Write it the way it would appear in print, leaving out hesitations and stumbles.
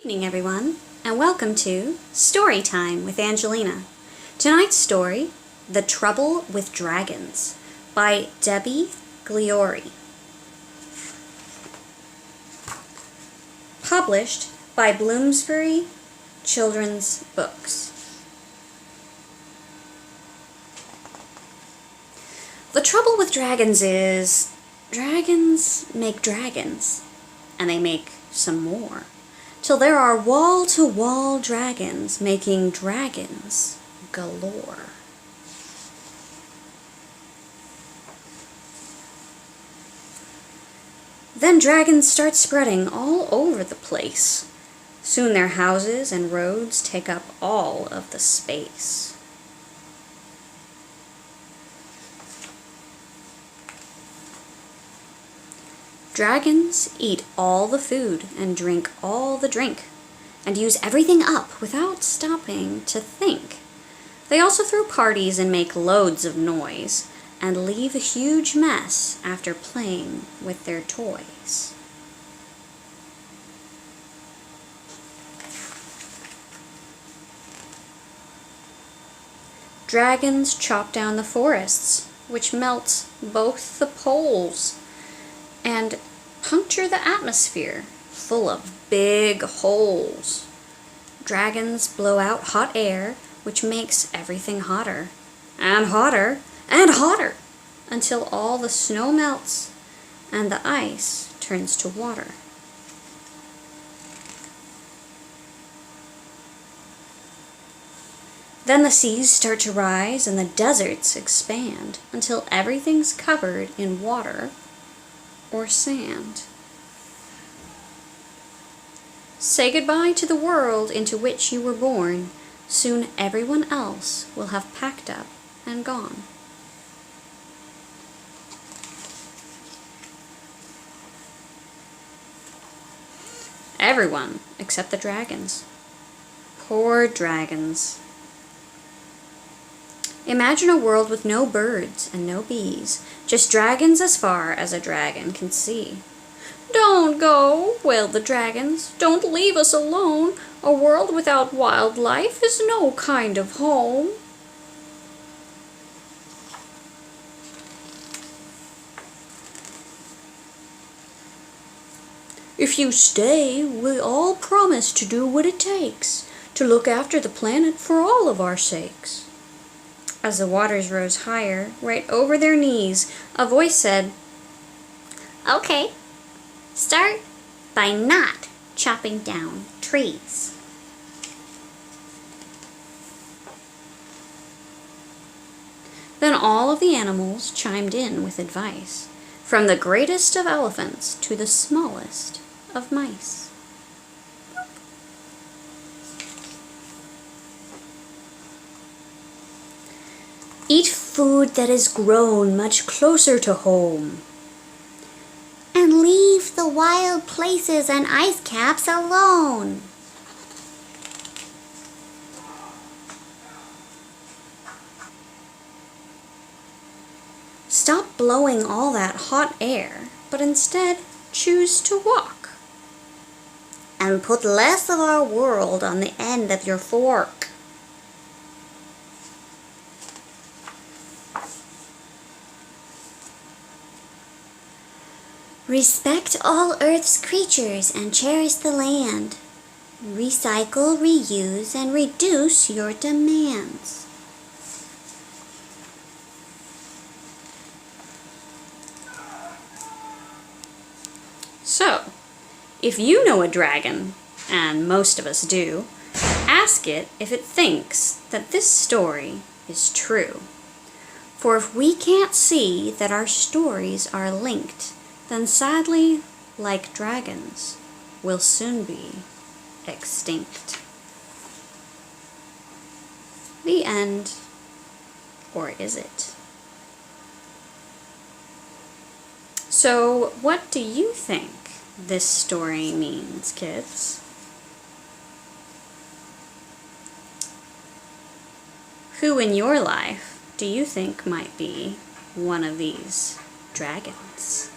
Good evening, everyone, and welcome to Story Time with Angelina. Tonight's story, The Trouble with Dragons, by Debi Gliori. Published by Bloomsbury Children's Books. The trouble with dragons is, dragons make dragons, and they make some more, till there are wall-to-wall dragons making dragons galore. Then dragons start spreading all over the place. Soon their houses and roads take up all of the space. Dragons eat all the food and drink all the drink, and use everything up without stopping to think. They also throw parties and make loads of noise, and leave a huge mess after playing with their toys. Dragons chop down the forests, which melt both the poles, and puncture the atmosphere, full of big holes. Dragons blow out hot air, which makes everything hotter, and hotter, and hotter, until all the snow melts and the ice turns to water. Then the seas start to rise and the deserts expand until everything's covered in water or sand. Say goodbye to the world into which you were born. Soon everyone else will have packed up and gone. Everyone except the dragons. Poor dragons. Imagine a world with no birds and no bees, just dragons as far as a dragon can see. "Don't go," wailed the dragons. "Don't leave us alone. A world without wildlife is no kind of home." "If you stay, we all promise to do what it takes to look after the planet for all of our sakes." As the waters rose higher, right over their knees, a voice said, "Okay, start by not chopping down trees." Then all of the animals chimed in with advice, from the greatest of elephants to the smallest of mice. "Eat food that is grown much closer to home. And leave the wild places and ice caps alone." "Stop blowing all that hot air, but instead choose to walk. And put less of our world on the end of your fork." "Respect all Earth's creatures and cherish the land. Recycle, reuse, and reduce your demands." So, if you know a dragon, and most of us do, ask it if it thinks that this story is true. For if we can't see that our stories are linked, then sadly, like dragons, we'll soon be extinct. The end. Or is it? So, what do you think this story means, kids? Who in your life do you think might be one of these dragons?